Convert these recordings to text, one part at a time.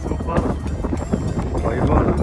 Super വൈബാണ്.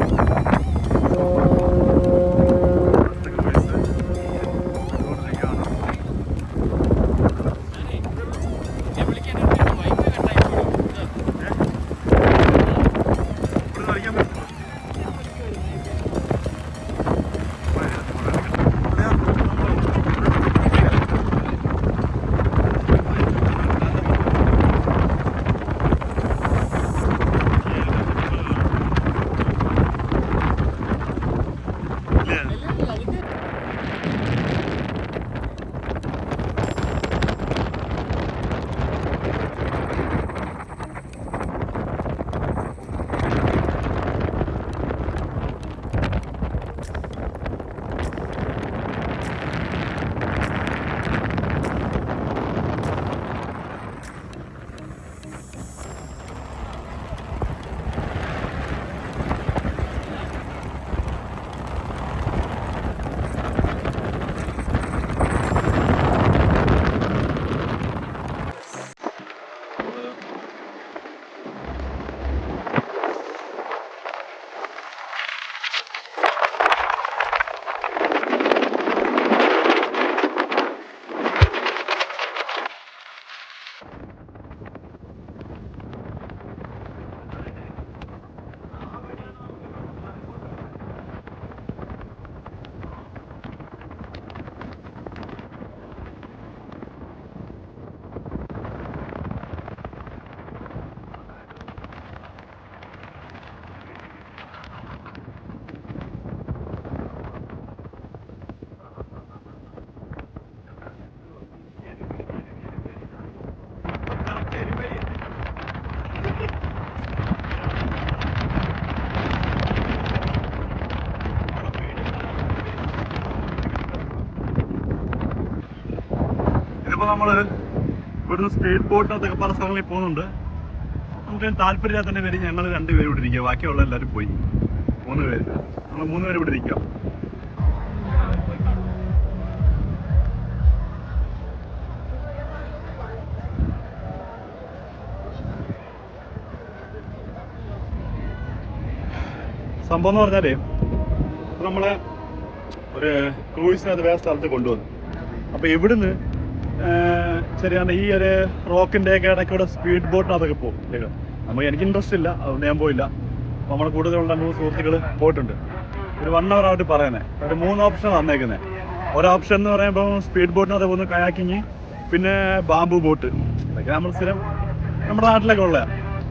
ഇതിപ്പോ നമ്മള് ഇവിടുന്ന് സ്പീഡ് ബോട്ടിനകത്തൊക്കെ പല സ്ഥലങ്ങളിൽ പോകുന്നുണ്ട്. നമുക്ക് താല്പര്യമില്ലാത്തതിന്റെ പേര് ഞങ്ങൾ രണ്ടുപേരും ഇവിടെ ഇരിക്കുക, ബാക്കിയുള്ള എല്ലാവരും പോയി. 3 പേര്, നമ്മൾ 3 പേര് ഇവിടെ ഇരിക്കാം. സംഭവം എന്ന് പറഞ്ഞാല് നമ്മളെ ഒരു ക്രൂയിസിനകത്ത് വേറെ സ്ഥലത്ത് കൊണ്ടുവന്നു. അപ്പൊ ഇവിടുന്ന് ശരിയാണ് ഈ ഒരു റോക്കിന്റെ ഒക്കെ ഇടയ്ക്കൂടെ സ്പീഡ് ബോട്ടിനകത്തൊക്കെ പോകും. നമുക്ക് എനിക്ക് ഇൻട്രസ്റ്റ് ഇല്ല, അതുകൊണ്ട് ഞാൻ പോയില്ല. നമ്മൾ കൂടുതലുള്ള 3 സുഹൃത്തുക്കൾ പോയിട്ടുണ്ട്. ഒരു 1 hour ആയിട്ട് പറയുന്നത് ഒരു 3 ഓപ്ഷൻ വന്നേക്കുന്നത്. ഒരോപ്ഷൻ എന്ന് പറയുമ്പോൾ സ്പീഡ് ബോട്ടിനകത്ത് പോകുന്ന കയാക്കിങ്, പിന്നെ ബാംബു ബോട്ട്. ഇതൊക്കെ നമ്മൾ സ്ഥിരം നമ്മുടെ നാട്ടിലൊക്കെ ഉള്ള.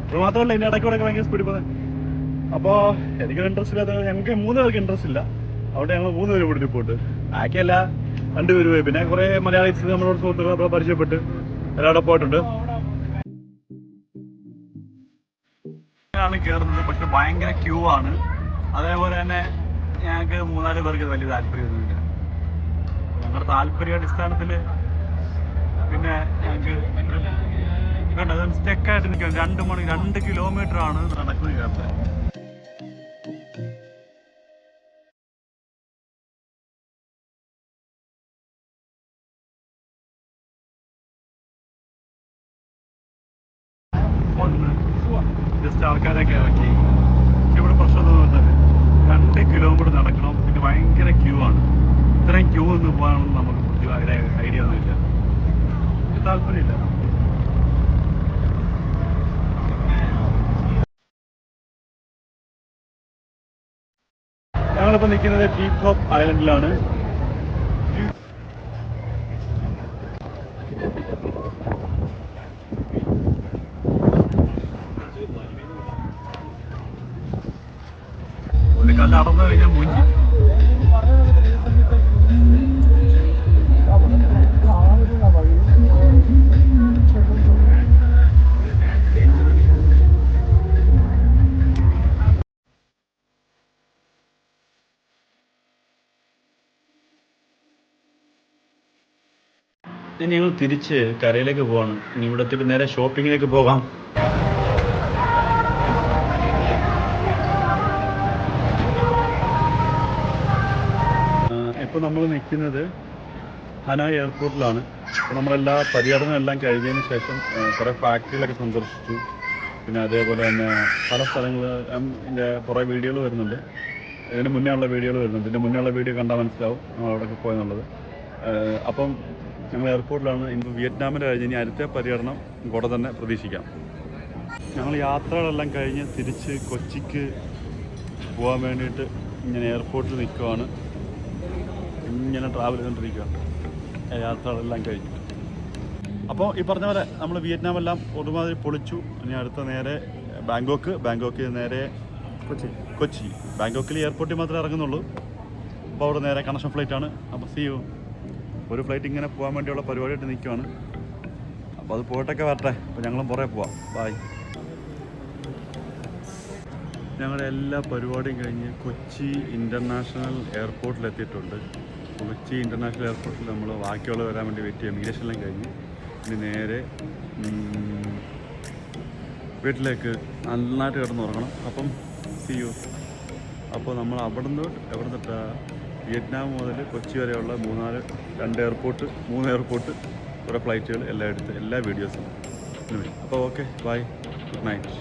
അത് മാത്രമല്ല ഇതിന്റെ ഇടയ്ക്കൂടെ ഒക്കെ ഭയങ്കര സ്പീഡ് പോകുന്നത്. അപ്പോൾ എനിക്കൊരു ഇൻട്രസ്റ്റ് ഇല്ലാത്ത, ഞങ്ങൾക്ക് 3 പേർക്ക് ഇൻട്രസ്റ്റ് ഇല്ല. അവിടെ ഞങ്ങൾ 3 പേര് കൂടി പോയിട്ട് ബാക്കിയല്ല 2 പേര് പോയി. പിന്നെ കുറെ മലയാളീസ് നമ്മളോട് സുഹൃത്തുക്കളെ പരിചയപ്പെട്ട് എല്ലാവരും പോയിട്ടുണ്ട്. കയറുന്നത് പക്ഷെ ഭയങ്കര ക്യൂ ആണ്. അതേപോലെ തന്നെ ഞങ്ങൾക്ക് 3-4 പേർക്ക് വലിയ താല്പര്യമൊന്നുമില്ല. ഞങ്ങളുടെ താല്പര്യ അടിസ്ഥാനത്തിൽ പിന്നെ ഞങ്ങൾക്ക് സ്റ്റെക്കായിട്ട് നിൽക്കണം. 2 കിലോമീറ്റർ ആണ് നടക്കുന്നത് കയറുന്നത്. ജസ്റ്റ് ആൾക്കാരൊക്കെ ഇറക്കി. ഇവിടെ പ്രശ്നം എന്ന് പറഞ്ഞാൽ 2 കിലോമീറ്റർ നടക്കണം. പിന്നെ ഭയങ്കര ക്യൂ ആണ്. ഇത്രയും ക്യൂ ഒന്ന് പോകാനൊന്നും നമുക്ക് ഐഡിയ ഒന്നുമില്ല, താല്പര്യമില്ല. ഞങ്ങളിപ്പോൾ നിൽക്കുന്നത് പീക്ക് ഹോപ്പ് ഐലൻഡിലാണ്. ഒരു കല്ല് അടന്നു കഴിഞ്ഞാൽ മുങ്ങി. ഇനി ഞങ്ങൾ തിരിച്ച് കരയിലേക്ക് പോവാണ്. ഇനി ഇവിടെ എത്തിയിട്ട് നേരെ ഷോപ്പിങ്ങിലേക്ക് പോകാം. ഇപ്പോൾ നമ്മൾ നിൽക്കുന്നത് ഹനോയ് എയർപോർട്ടിലാണ്. അപ്പോൾ നമ്മളെല്ലാ പര്യടനം എല്ലാം കഴിഞ്ഞതിന് ശേഷം കുറേ ഫാക്ടറികളൊക്കെ സന്ദർശിച്ചു. പിന്നെ അതേപോലെ തന്നെ പല സ്ഥലങ്ങൾ ഇതിൻ്റെ കുറേ വീഡിയോകൾ വരുന്നുണ്ട്. ഇതിന് മുന്നേ ഉള്ള വീഡിയോകൾ വരുന്നുണ്ട്. ഇതിൻ്റെ മുന്നേ ഉള്ള വീഡിയോ കണ്ടാൽ മനസ്സിലാവും നമ്മൾ അവിടെയൊക്കെ പോയെന്നുള്ളത്. അപ്പം ഞങ്ങൾ എയർപോർട്ടിലാണ്. ഇന്ന് വിയറ്റ്നാമിൽ കഴിഞ്ഞ് ഇനി അടുത്ത പര്യടനം കൂടെ തന്നെ പ്രതീക്ഷിക്കാം. ഞങ്ങൾ യാത്രകളെല്ലാം കഴിഞ്ഞ് തിരിച്ച് കൊച്ചിക്ക് പോകാൻ വേണ്ടിയിട്ട് ഇങ്ങനെ എയർപോർട്ടിൽ നിൽക്കുവാണ്. ഇങ്ങനെ ട്രാവൽ ചെയ്തുകൊണ്ടിരിക്കുകയാണ് യാത്രകളെല്ലാം കഴിഞ്ഞു. അപ്പോൾ ഈ പറഞ്ഞ പോലെ നമ്മൾ വിയറ്റ്നാമെല്ലാം ഒരുമാതിരി പൊളിച്ചു. ഇനി അടുത്ത നേരെ ബാങ്കോക്ക് നേരെ കൊച്ചി. ബാങ്കോക്കിൽ എയർപോർട്ടിൽ മാത്രമേ ഇറങ്ങുന്നുള്ളൂ. അപ്പോൾ അവിടെ നേരെ കണക്ഷൻ ഫ്ലൈറ്റാണ്. അപ്പോൾ ഒരു ഫ്ലൈറ്റ് ഇങ്ങനെ പോകാൻ വേണ്ടിയുള്ള പരിപാടിയായിട്ട് നിൽക്കുവാണ്. അപ്പോൾ അത് പോയിട്ടൊക്കെ വരട്ടെ. അപ്പോൾ ഞങ്ങളും പുറകെ പോവാം. ബായ്. ഞങ്ങളുടെ എല്ലാ പരിപാടിയും കഴിഞ്ഞ് കൊച്ചി ഇൻ്റർനാഷണൽ എയർപോർട്ടിലെത്തിയിട്ടുണ്ട്. കൊച്ചി ഇൻ്റർനാഷണൽ എയർപോർട്ടിൽ നമ്മൾ ബാക്കിയുള്ളത് വരാൻ വേണ്ടി വെയിറ്റ് ചെയ്യാം. ഇമിഗ്രേഷനെല്ലാം കഴിഞ്ഞ് ഇനി നേരെ വീട്ടിലേക്ക് നന്നായിട്ട് കിടന്നുറങ്ങണം. അപ്പം അപ്പോൾ നമ്മൾ എവിടുന്നിട്ട് വിയറ്റ്നാം മുതൽ കൊച്ചി വരെയുള്ള 3 എയർപോർട്ട് കുറേ ഫ്ലൈറ്റുകൾ എല്ലാം എടുത്ത് എല്ലാ വീഡിയോസും. അപ്പോൾ ഓക്കെ, ബൈ, ഗുഡ് നൈറ്റ്.